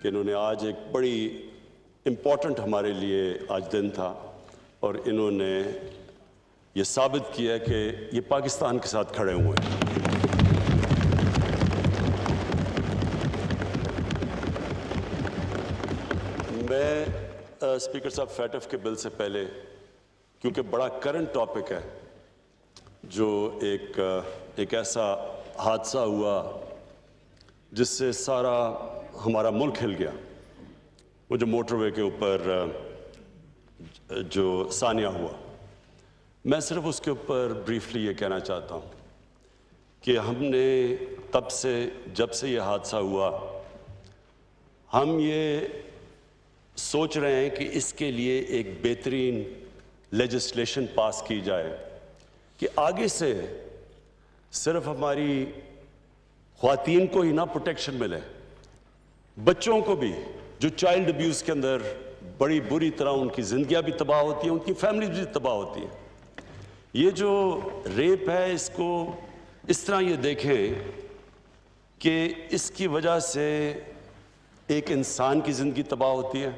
کہ انہوں نے آج ایک بڑی امپورٹنٹ ہمارے لیے آج دن تھا اور انہوں نے یہ ثابت کیا کہ یہ پاکستان کے ساتھ کھڑے ہوئے ہیں۔ میں اسپیکر صاحب فیٹف کے بل سے پہلے کیونکہ بڑا کرنٹ ٹاپک ہے جو ایک ایسا حادثہ ہوا جس سے سارا ہمارا ملک ہل گیا، وہ جو موٹر وے کے اوپر جو ثانیہ ہوا، میں صرف اس کے اوپر بریفلی یہ کہنا چاہتا ہوں کہ ہم نے جب سے یہ حادثہ ہوا ہم یہ سوچ رہے ہیں کہ اس کے لیے ایک بہترین لیجسلیشن پاس کی جائے کہ آگے سے صرف ہماری خواتین کو ہی نہ پروٹیکشن ملے، بچوں کو بھی جو چائلڈ ابیوز کے اندر بڑی بری طرح ان کی زندگیاں بھی تباہ ہوتی ہیں، ان کی فیملیز بھی تباہ ہوتی ہیں۔ یہ جو ریپ ہے اس کو اس طرح یہ دیکھیں کہ اس کی وجہ سے ایک انسان کی زندگی تباہ ہوتی ہے،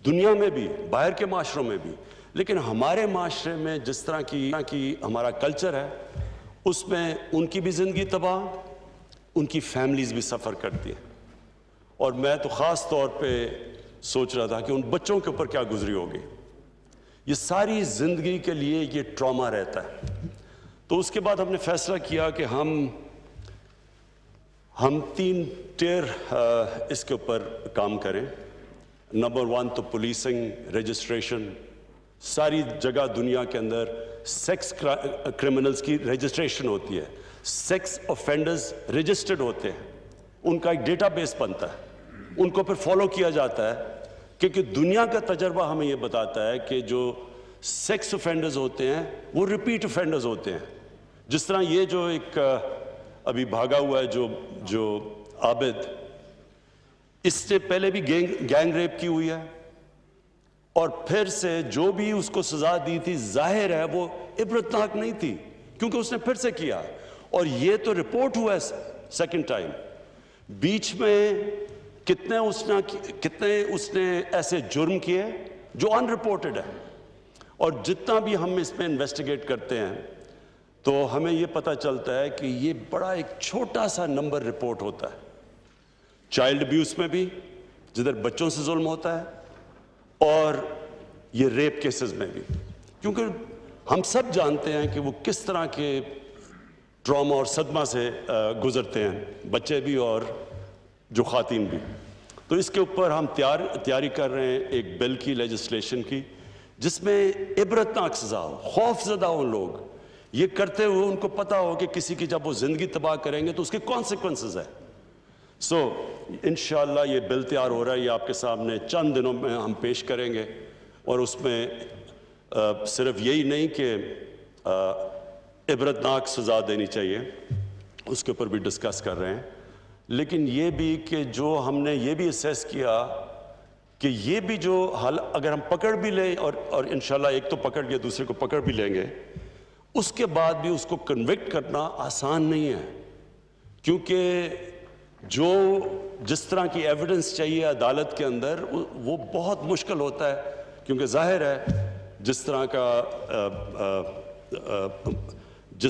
دنیا میں بھی، باہر کے معاشروں میں بھی، لیکن ہمارے معاشرے میں جس طرح کی ہمارا کلچر ہے اس میں ان کی بھی زندگی تباہ، ان کی فیملیز بھی سفر کرتی ہیں۔ اور میں تو خاص طور پہ سوچ رہا تھا کہ ان بچوں کے اوپر کیا گزری ہوگی، یہ ساری زندگی کے لیے یہ ٹراما رہتا ہے۔ تو اس کے بعد ہم نے فیصلہ کیا کہ ہم 3 ٹیئر اس کے اوپر کام کریں۔ نمبر 1 تو پولیسنگ، رجسٹریشن، ساری جگہ دنیا کے اندر سیکس کرمنلز کی رجسٹریشن ہوتی ہے، سیکس آفینڈرز رجسٹرڈ ہوتے ہیں، ان کا ایک ڈیٹا بیس بنتا ہے، ان کو پھر فالو کیا جاتا ہے، کیونکہ دنیا کا تجربہ ہمیں یہ بتاتا ہے کہ جو سیکس آفینڈرز ہوتے ہیں وہ ریپیٹ آفینڈرز ہوتے ہیں۔ جس طرح یہ جو ایک ابھی بھاگا ہوا ہے جو عابد، اس سے پہلے بھی گینگ ریپ کی ہوئی ہے اور پھر سے جو بھی اس کو سزا دی تھی ظاہر ہے وہ عبرتناک نہیں تھی کیونکہ اس نے پھر سے کیا، اور یہ تو رپورٹ ہوا ہے سیکنڈ ٹائم۔ بیچ میں کتنے اس نے ایسے جرم کیے جو ان رپورٹڈ ہے، اور جتنا بھی ہم اس میں انویسٹیگیٹ کرتے ہیں تو ہمیں یہ پتہ چلتا ہے کہ یہ بڑا ایک چھوٹا سا نمبر رپورٹ ہوتا ہے۔ چائلڈ ابیوز میں بھی جدھر بچوں سے ظلم ہوتا ہے، اور یہ ریپ کیسز میں بھی، کیونکہ ہم سب جانتے ہیں کہ وہ کس طرح کے ٹراما اور صدمہ سے گزرتے ہیں، بچے بھی اور جو خواتین بھی۔ تو اس کے اوپر ہم تیاری کر رہے ہیں ایک بل کی، لیجسلیشن کی، جس میں عبرتناک سزا ہو، خوف زدہ ہو لوگ، یہ کرتے ہوئے ان کو پتہ ہو کہ کسی کی جب وہ زندگی تباہ کریں گے تو اس کے کانسیکوینسز ہیں۔ انشاءاللہ یہ بل تیار ہو رہا ہے، یہ آپ کے سامنے چند دنوں میں ہم پیش کریں گے، اور اس میں صرف یہی نہیں کہ عبرتناک سزا دینی چاہیے، اس کے اوپر بھی ڈسکس کر رہے ہیں، لیکن یہ بھی کہ جو ہم نے یہ بھی اسیس کیا کہ یہ بھی جو حل اگر ہم پکڑ بھی لیں اور انشاءاللہ ایک تو پکڑ لیا دوسرے کو پکڑ بھی لیں گے، اس کے بعد بھی اس کو کنوکٹ کرنا آسان نہیں ہے، کیونکہ جس طرح کی ایویڈنس چاہیے عدالت کے اندر وہ بہت مشکل ہوتا ہے، کیونکہ ظاہر ہے جس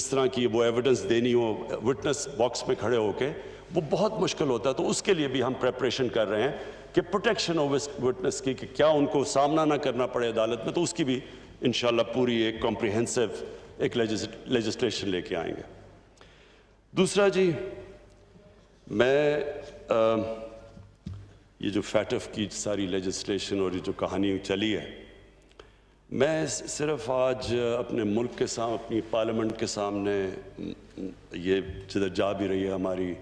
طرح کی وہ ایویڈنس دینی ہو وٹنس باکس میں کھڑے ہو کے، وہ بہت مشکل ہوتا ہے۔ تو اس کے لیے بھی ہم پریپریشن کر رہے ہیں کہ پروٹیکشن آف وٹنس کی، کہ کیا ان کو سامنا نہ کرنا پڑے عدالت میں، تو اس کی بھی انشاءاللہ پوری ایک کمپریہنسو ایک لیجسلیشن لے کے آئیں گے۔ دوسرا جی، میں یہ جو فیٹف کی ساری لیجسلیشن اور یہ جو کہانی چلی ہے، میں صرف آج اپنے ملک کے سامنے، اپنی پارلیمنٹ کے سامنے، یہ جدھر جا بھی رہی ہے ہماری،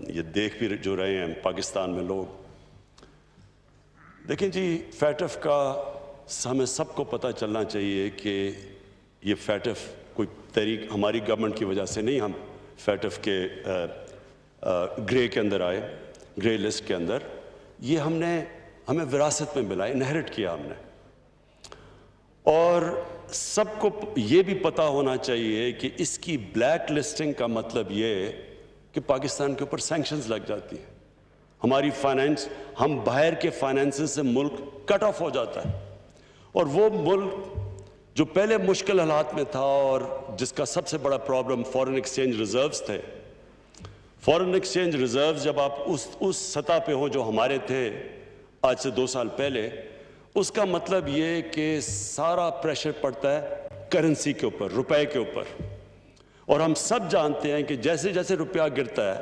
یہ دیکھ بھی جو رہے ہیں پاکستان میں لوگ، دیکھیں جی، فیٹف کا ہمیں سب کو پتہ چلنا چاہیے کہ یہ فیٹف کوئی تحریک ہماری گورنمنٹ کی وجہ سے نہیں، ہم فیٹف کے گرے کے اندر آئے، گرے لسٹ کے اندر، یہ ہمیں وراثت میں ملا، انہیرٹ کیا ہم نے، اور سب کو یہ بھی پتہ ہونا چاہیے کہ اس کی بلیک لسٹنگ کا مطلب یہ کہ پاکستان کے اوپر سینکشنز لگ جاتی ہیں۔ ہماری فائنینس، ہم باہر کے فائنینس سے ملک کٹ آف ہو جاتا ہے، اور وہ ملک جو پہلے مشکل حالات میں تھا اور جس کا سب سے بڑا پرابلم فورن ایکسچینج ریزروز تھے، فورن ایکسچینج ریزروز جب آپ اس سطح پہ ہوں جو ہمارے تھے آج سے 2 سال پہلے، اس کا مطلب یہ کہ سارا پریشر پڑتا ہے کرنسی کے اوپر، روپے کے اوپر، اور ہم سب جانتے ہیں کہ جیسے جیسے روپیہ گرتا ہے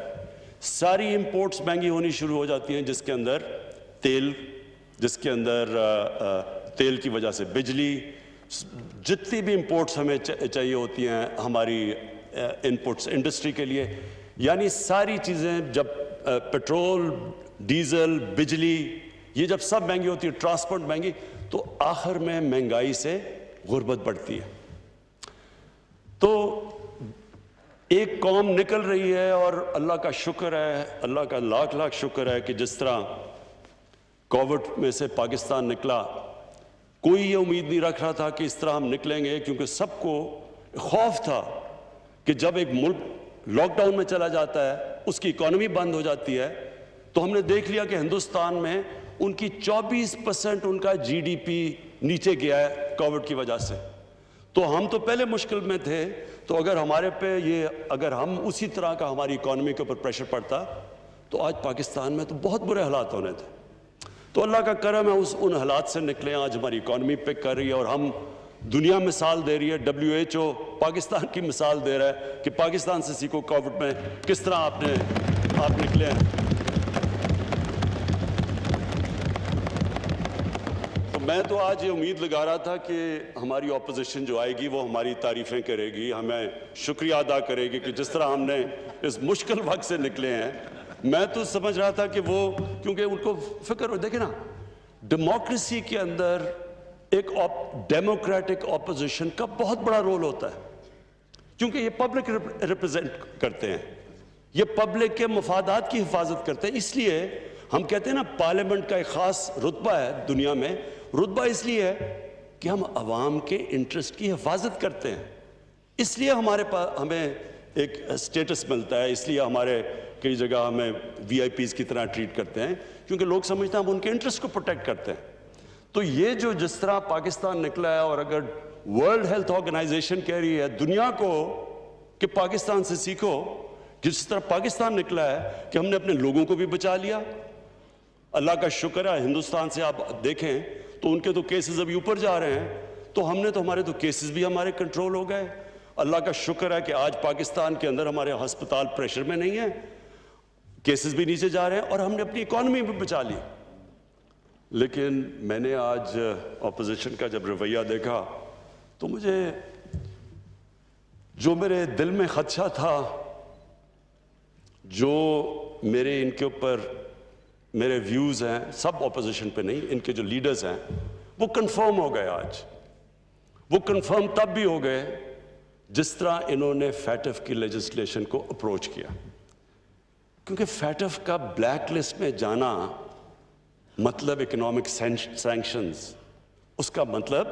ساری امپورٹس مہنگی ہونی شروع ہو جاتی ہیں، جس کے اندر تیل، جس کے اندر تیل کی وجہ سے بجلی، جتنی بھی امپورٹس ہمیں چاہیے ہوتی ہیں ہماری انپٹس انڈسٹری کے لیے، یعنی ساری چیزیں جب پیٹرول، ڈیزل، بجلی، یہ جب سب مہنگی ہوتی ہے، ٹرانسپورٹ مہنگی، تو آخر میں مہنگائی سے غربت بڑھتی ہے۔ تو ایک قوم نکل رہی ہے، اور اللہ کا شکر ہے، اللہ کا لاکھ لاکھ شکر ہے کہ جس طرح کووڈ میں سے پاکستان نکلا، کوئی یہ امید نہیں رکھ رہا تھا کہ اس طرح ہم نکلیں گے، کیونکہ سب کو خوف تھا کہ جب ایک ملک لاک ڈاؤن میں چلا جاتا ہے، اس کی اکانومی بند ہو جاتی ہے، تو ہم نے دیکھ لیا کہ ہندوستان میں ان کی 24% ان کا جی ڈی پی نیچے گیا ہے کووڈ کی وجہ سے۔ تو ہم تو پہلے مشکل میں تھے، تو اگر ہمارے پہ اگر ہم اسی طرح کا ہماری اکانومی کے اوپر پریشر پڑتا تو آج پاکستان میں تو بہت برے حالات ہونے تھے۔ تو اللہ کا کرم ہے، ان حالات سے نکلے، آج ہماری اکانومی پک کر رہی ہے، اور ہم دنیا مثال دے رہی ہے، WHO پاکستان کی مثال دے رہا ہے کہ پاکستان سے سیکھو کووڈ میں کس طرح آپ نکلے ہیں۔ تو میں تو آج یہ امید لگا رہا تھا کہ ہماری اپوزیشن جو آئے گی وہ ہماری تعریفیں کرے گی، ہمیں شکریہ ادا کرے گی کہ جس طرح ہم نے اس مشکل وقت سے نکلے ہیں۔ میں تو سمجھ رہا تھا کہ وہ، کیونکہ ان کو فکر ہو، دیکھیں نا، ڈیموکریسی کے اندر ایک ڈیموکریٹک اپوزیشن کا بہت بڑا رول ہوتا ہے، کیونکہ یہ پبلک ریپرزینٹ کرتے ہیں، یہ پبلک کے مفادات کی حفاظت کرتے ہیں۔ اس لیے ہم کہتے ہیں نا، پارلیمنٹ کا ایک خاص رتبہ ہے دنیا میں، رتبہ اس لیے ہے کہ ہم عوام کے انٹرسٹ کی حفاظت کرتے ہیں، اس لیے ہمیں ایک سٹیٹس ملتا ہے، اس لیے ہمارے کئی جگہ ہمیں VIPs کی طرح ٹریٹ کرتے ہیں، کیونکہ لوگ سمجھتے ہیں ہم ان کے انٹرسٹ کو پروٹیکٹ کرتے ہیں۔ تو یہ جو جس طرح پاکستان نکلا ہے، اور اگر ورلڈ ہیلتھ آرگنائزیشن کہہ رہی ہے دنیا کو کہ پاکستان سے سیکھو، جس طرح پاکستان نکلا ہے کہ ہم نے اپنے لوگوں کو بھی بچا لیا۔ اللہ کا شکر ہے، ہندوستان سے آپ دیکھیں تو ان کے تو کیسز ابھی اوپر جا رہے ہیں، تو ہم نے تو ہمارے تو کیسز بھی ہمارے کنٹرول ہو گئے۔ اللہ کا شکر ہے کہ آج پاکستان کے اندر ہمارے ہسپتال پریشر میں نہیں ہیں، کیسز بھی نیچے جا رہے ہیں، اور ہم نے اپنی اکانومی بھی بچا لی۔ لیکن میں نے آج اپوزیشن کا جب رویہ دیکھا تو مجھے جو میرے دل میں خدشہ تھا، جو میرے ان کے اوپر میرے ویوز ہیں، سب اپوزیشن پہ نہیں، ان کے جو لیڈرز ہیں، وہ کنفرم ہو گئے آج۔ وہ کنفرم تب بھی ہو گئے جس طرح انہوں نے فیٹف کی لیجسلیشن کو اپروچ کیا، کیونکہ فیٹف کا بلیک لسٹ میں جانا مطلب اکنامک سینکشنز، اس کا مطلب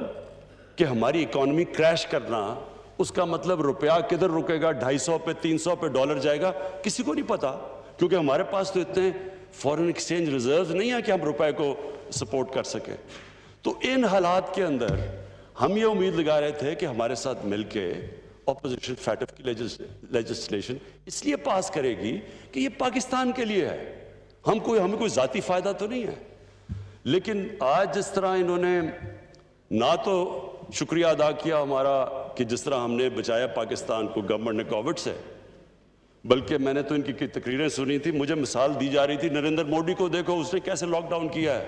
کہ ہماری اکانومی کریش کرنا، اس کا مطلب روپیہ کدھر رکے گا، 250 پہ 300 پہ ڈالر جائے گا، کسی کو نہیں پتا، کیونکہ ہمارے پاس تو اتنے فورن ایکسچینج ریزروز نہیں ہے کہ ہم روپے کو سپورٹ کر سکیں۔ تو ان حالات کے اندر ہم یہ امید لگا رہے تھے کہ ہمارے ساتھ مل کے اپوزیشن فیٹف کی لیجسلیشن اس لیے پاس کرے گی کہ یہ پاکستان کے لیے ہے، ہمیں کوئی ذاتی فائدہ تو نہیں ہے۔ لیکن آج جس طرح انہوں نے نہ تو شکریہ ادا کیا ہمارا کہ جس طرح ہم نے بچایا پاکستان کو گورنمنٹ نے کووڈ سے، بلکہ میں نے تو ان کی تقریریں سنی تھی، مجھے مثال دی جا رہی تھی، نریندر مودی کو دیکھو اس نے کیسے لاک ڈاؤن کیا ہے۔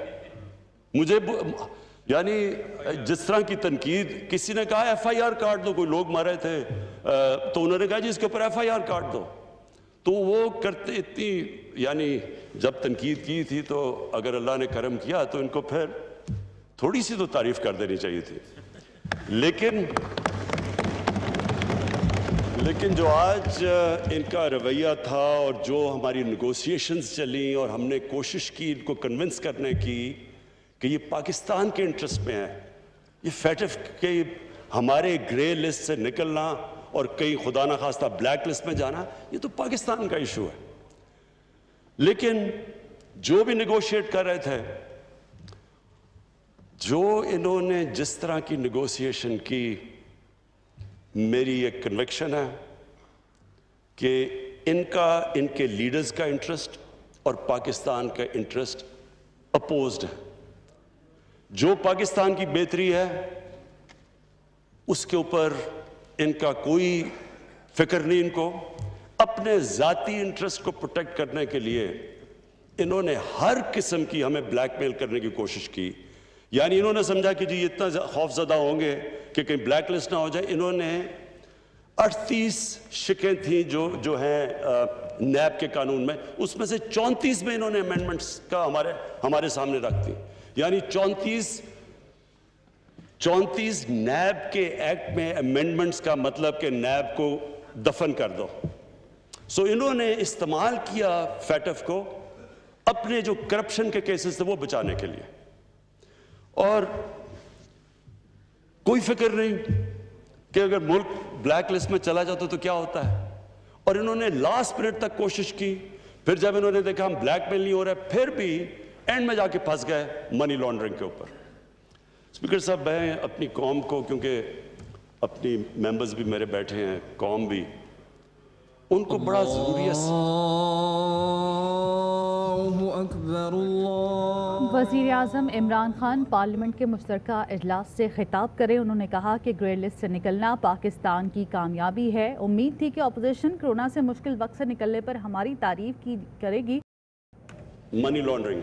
مجھے یعنی جس طرح کی تنقید، کسی نے کہا FIR کاٹ دو، کوئی لوگ مرے تھے تو انہوں نے کہا جی اس کے اوپر FIR کاٹ دو، تو وہ کرتے اتنی، یعنی جب تنقید کی تھی تو اگر اللہ نے کرم کیا تو ان کو پھر تھوڑی سی تو تعریف کر دینی چاہیے تھی۔ لیکن جو آج ان کا رویہ تھا، اور جو ہماری نیگوسیشنز چلیں، اور ہم نے کوشش کی ان کو کنونس کرنے کی کہ یہ پاکستان کے انٹرسٹ میں ہے، یہ فیٹف کے ہمارے گرے لسٹ سے نکلنا اور کئی خدا نخواستہ بلیک لسٹ میں جانا، یہ تو پاکستان کا ایشو ہے۔ لیکن جو بھی نیگوشیٹ کر رہے تھے, جو انہوں نے جس طرح کی نیگوشیشن کی, میری ایک کنوکشن ہے کہ ان کے لیڈرز کا انٹرسٹ اور پاکستان کا انٹرسٹ اپوزڈ ہے. جو پاکستان کی بہتری ہے اس کے اوپر ان کا کوئی فکر نہیں. ان کو اپنے ذاتی انٹرسٹ کو پروٹیکٹ کرنے کے لیے انہوں نے ہر قسم کی ہمیں بلیک میل کرنے کی کوشش کی. یعنی انہوں نے سمجھا کہ جی اتنا خوف زدہ ہوں گے کہ کہیں بلیک لسٹ نہ ہو جائے. انہوں نے 38 شکیں تھیں جو ہیں نیب کے قانون میں, اس میں سے 34 میں انہوں نے امینڈمنٹس کا ہمارے سامنے رکھ دی. یعنی 34 نیب کے ایکٹ میں امینڈمنٹس کا مطلب کہ نیب کو دفن کر دو. سو انہوں نے استعمال کیا فیٹف کو اپنے جو کرپشن کے کیسز تھے وہ بچانے کے لیے, اور کوئی فکر نہیں کہ اگر ملک بلیک لسٹ میں چلا جاتا تو کیا ہوتا ہے. اور انہوں نے لاسٹ منٹ تک کوشش کی. پھر جب انہوں نے دیکھا ہم بلیک میل نہیں ہو رہے, پھر بھی اینڈ میں جا کے پھنس گئے منی لانڈرنگ کے اوپر. اسپیکر صاحب, میں اپنی قوم کو, کیونکہ اپنی ممبرز بھی میرے بیٹھے ہیں, قوم بھی, ان کو بڑا ضروری ہے. وزیر اعظم عمران خان پارلیمنٹ کے مشترکہ اجلاس سے خطاب کرے. انہوں نے کہا کہ گرے لسٹ سے نکلنا پاکستان کی کامیابی ہے. امید تھی کہ اپوزیشن کورونا سے مشکل وقت سے نکلنے پر ہماری تعریف کرے گی. منی لانڈرنگ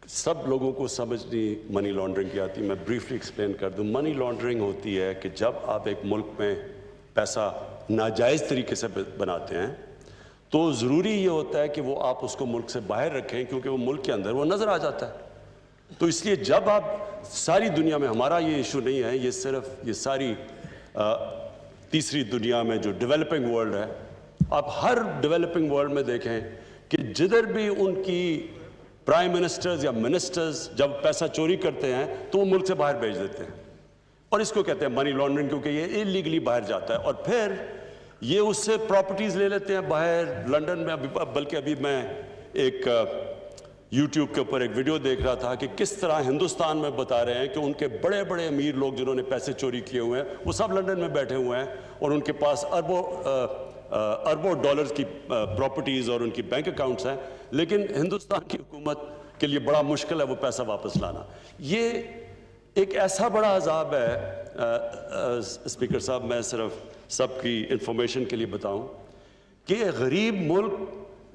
سب لوگوں کو سمجھ نہیں منی لانڈرنگ کی آتی. میں بریفلی ایکسپلین کر دوں. منی لانڈرنگ ہوتی ہے کہ جب آپ ایک ملک میں پیسہ ناجائز طریقے سے بناتے ہیں تو ضروری یہ ہوتا ہے کہ وہ آپ اس کو ملک سے باہر رکھیں, کیونکہ وہ ملک کے اندر وہ نظر آ جاتا ہے. تو اس لیے جب آپ ساری دنیا میں, ہمارا یہ ایشو نہیں ہے, یہ صرف یہ ساری تیسری دنیا میں جو ڈیولپنگ ورلڈ ہے, آپ ہر ڈیولپنگ ورلڈ میں دیکھیں کہ جدھر بھی ان کی پرائم منسٹرز یا منسٹرز جب پیسہ چوری کرتے ہیں تو وہ ملک سے باہر بھیج دیتے ہیں, اور اس کو کہتے ہیں منی لانڈرنگ, کیونکہ یہ انلیگلی باہر جاتا ہے. اور پھر یہ اس سے پراپرٹیز لے لیتے ہیں باہر, لنڈن میں. بلکہ ابھی میں ایک یوٹیوب کے اوپر ایک ویڈیو دیکھ رہا تھا کہ کس طرح ہندوستان میں بتا رہے ہیں کہ ان کے بڑے بڑے امیر لوگ جنہوں نے پیسے چوری کیے ہوئے ہیں وہ سب لنڈن میں بیٹھے ہوئے ہیں, اور ان کے پاس اربوں ڈالرز کی پراپرٹیز اور ان کی بینک اکاؤنٹس ہیں, لیکن ہندوستان کی حکومت کے لیے بڑا مشکل ہے وہ پیسہ واپس لانا. یہ ایک ایسا بڑا عذاب ہے. اسپیکر صاحب, میں صرف سب کی انفارمیشن کے لیے بتاؤں کہ غریب ملک,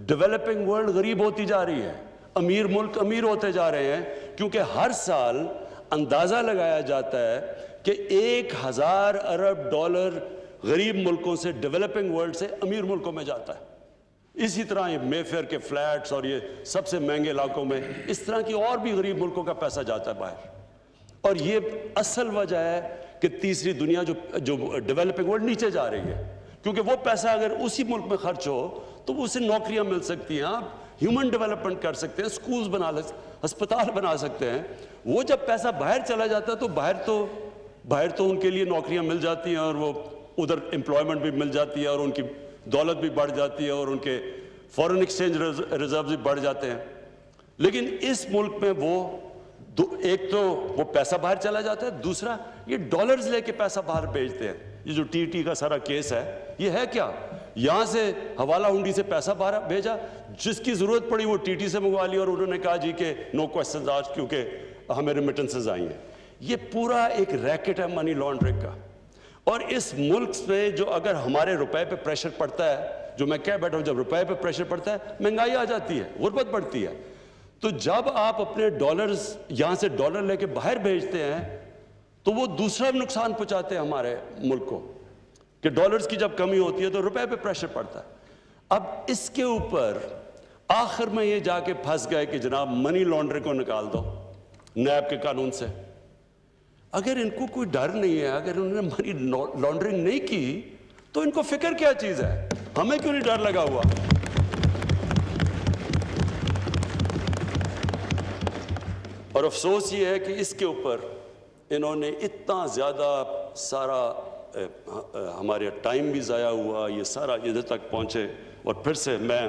ڈیولپنگ ورلڈ غریب ہوتی جا رہی ہے, امیر ملک امیر ہوتے جا رہے ہیں, کیونکہ ہر سال اندازہ لگایا جاتا ہے کہ 1000 ارب ڈالر غریب ملکوں سے, ڈیولپنگ ورلڈ سے امیر ملکوں میں جاتا ہے. اسی طرح یہ مے فیئر کے فلیٹس اور یہ سب سے مہنگے علاقوں میں اس طرح کی اور بھی غریب ملکوں کا پیسہ جاتا ہے باہر. اور یہ اصل وجہ ہے کہ تیسری دنیا جو ڈیولپنگ ورلڈ نیچے جا رہی ہے, کیونکہ وہ پیسہ اگر اسی ملک میں خرچ ہو تو اسے نوکریاں مل سکتی ہیں, آپ ہیومن ڈیولپمنٹ کر سکتے ہیں, سکولز ہسپتال بنا سکتے ہیں. وہ جب پیسہ باہر چلا جاتا ہے تو باہر تو ان کے لیے نوکریاں مل جاتی ہیں, اور وہ ادھر امپلائمنٹ بھی مل جاتی ہے, اور ان کی دولت بھی بڑھ جاتی ہے, اور ان کے فورن ایکسچینج ریزروز بھی بڑھ جاتے ہیں. لیکن اس ملک میں ایک تو وہ پیسہ باہر چلا جاتا ہے, دوسرا یہ ڈالرز لے کے پیسہ باہر بھیجتے ہیں. یہ جو ٹی کا سارا کیس ہے, یہ ہے کیا, یہاں سے حوالہ ہنڈی سے پیسہ باہر بھیجا, جس کی ضرورت پڑی وہ ٹی سے منگوا لی, اور انہوں نے کہا جی کہ نو کوسچنز آج, کیونکہ ہمیں ریمیٹنسز آئی ہیں. یہ پورا ایک ریکٹ ہے منی لانڈرنگ کا. اور اس ملک میں جو اگر ہمارے روپے پہ پریشر پڑتا ہے, جو میں کہہ بیٹھا ہوں, جب روپے پہ پریشر پڑتا ہے مہنگائی آ جاتی ہے, غربت بڑھتی ہے. تو جب آپ اپنے ڈالرز یہاں سے ڈالر لے کے باہر بھیجتے ہیں تو وہ دوسرا نقصان پہنچاتے ہیں ہمارے ملک کو, کہ ڈالرز کی جب کمی ہوتی ہے تو روپے پہ پریشر پڑتا ہے. اب اس کے اوپر آخر میں یہ جا کے پھنس گئے کہ جناب منی لانڈرنگ کو نکال دو نیب کے قانون سے. اگر ان کو کوئی ڈر نہیں ہے, اگر انہوں نے منی لانڈرنگ نہیں کی تو ان کو فکر کیا چیز ہے, ہمیں کیوں نہیں ڈر لگا ہوا. اور افسوس یہ ہے کہ اس کے اوپر انہوں نے اتنا زیادہ سارا ہمارے ٹائم بھی ضائع ہوا, یہ سارا ادھر تک پہنچے. اور پھر سے میں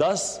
10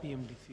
PMDC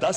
10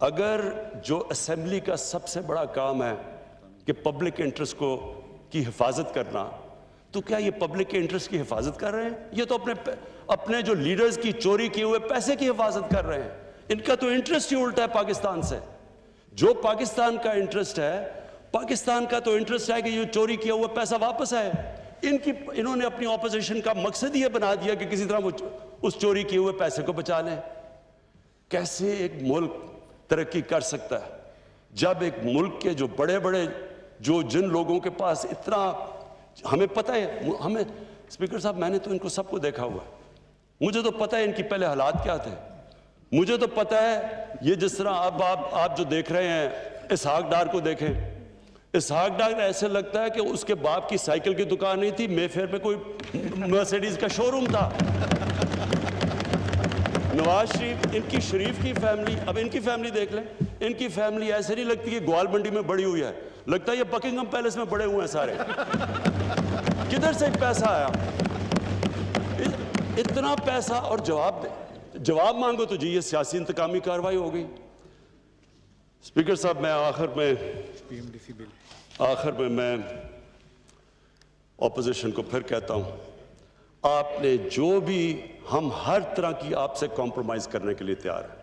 اگر جو اسمبلی کا سب سے بڑا کام ہے کہ پبلک انٹرسٹ کی حفاظت کرنا، تو کیا یہ پبلک کے انٹرسٹ کی حفاظت کر رہے ہیں؟ یہ تو اپنے جو لیڈرز کی چوری کیے ہوئے پیسے کی حفاظت کر رہے ہیں. ان کا تو انٹرسٹ ہی الٹا ہے پاکستان سے. جو پاکستان کا انٹرسٹ ہے، پاکستان کا تو انٹرسٹ ہے کہ یہ چوری کیا ہوا پیسہ واپس آئے. انہوں نے اپنی اپوزیشن کا مقصد یہ بنا دیا کہ کسی طرح وہ اس چوری کیے ہوئے پیسے کو بچا لیں. کیسے ایک ملک ترقی کر سکتا ہے جب ایک ملک کے جو بڑے بڑے جن لوگوں کے پاس اتنا، ہمیں پتہ ہے، ہمیں اسپیکر صاحب میں نے تو ان کو سب کو دیکھا ہوا ہے. مجھے تو پتہ ہے ان کی پہلے حالات کیا تھے. مجھے تو پتہ ہے یہ جس طرح اب آپ جو دیکھ رہے ہیں اسحاق ڈار کو دیکھیں. اسحاق ڈار ایسے لگتا ہے کہ اس کے باپ کی سائیکل کی دکان نہیں تھی، مے فیئر میں کوئی مرسیڈیز کا شو روم تھا. نواز شریف، ان کی شریف کی فیملی، اب ان کی فیملی دیکھ لیں. ان کی فیملی ایسے نہیں لگتی کہ گوال منڈی میں بڑی ہوئی ہے، لگتا ہے یہ بکنگھم پیلس میں بڑے ہوئے ہیں سارے. کدھر سے پیسہ آیا؟ اتنا پیسہ، اور جواب مانگو تو جی یہ سیاسی انتقامی کاروائی ہو گئی. اسپیکر صاحب میں آخر میں اپوزیشن کو پھر کہتا ہوں، آپ نے جو بھی، ہم ہر طرح کی آپ سے کمپرومائز کرنے کے لیے تیار ہیں.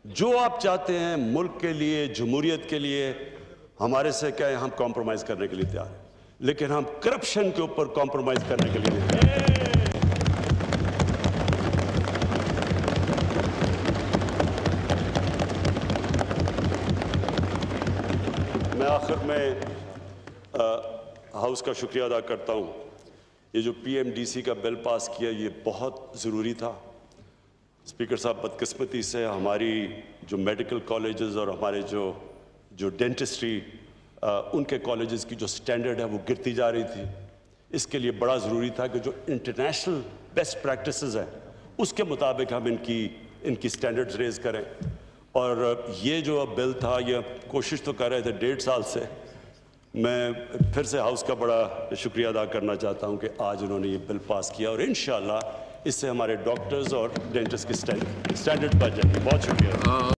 جو آپ چاہتے ہیں ملک کے لیے، جمہوریت کے لیے، ہمارے سے کہیں ہم کمپرومائز کرنے کے لیے تیار ہیں. لیکن ہم کرپشن کے اوپر کمپرومائز کرنے کے لیے نہیں تیار. میں آخر میں ہاؤس کا شکریہ ادا کرتا ہوں. یہ جو پی ایم ڈی سی کا بل پاس کیا یہ بہت ضروری تھا. اسپیکر صاحب بدقسمتی سے ہماری جو میڈیکل کالجز اور ہمارے جو ڈینٹسٹری ان کے کالجز کی جو سٹینڈرڈ ہے وہ گرتی جا رہی تھی. اس کے لیے بڑا ضروری تھا کہ جو انٹرنیشنل بیسٹ پریکٹسز ہیں اس کے مطابق ہم ان کی سٹینڈرڈز ریز کریں. اور یہ جو بل تھا، یہ کوشش تو کر رہے تھے 1.5 سال سے. میں پھر سے ہاؤس کا بڑا شکریہ ادا کرنا چاہتا ہوں کہ آج انہوں نے یہ بل پاس کیا، اور انشاءاللہ اس سے ہمارے ڈاکٹرز اور ڈینٹسٹ کی سٹینڈرڈ بڑھ جائے گی. بہت شکریہ.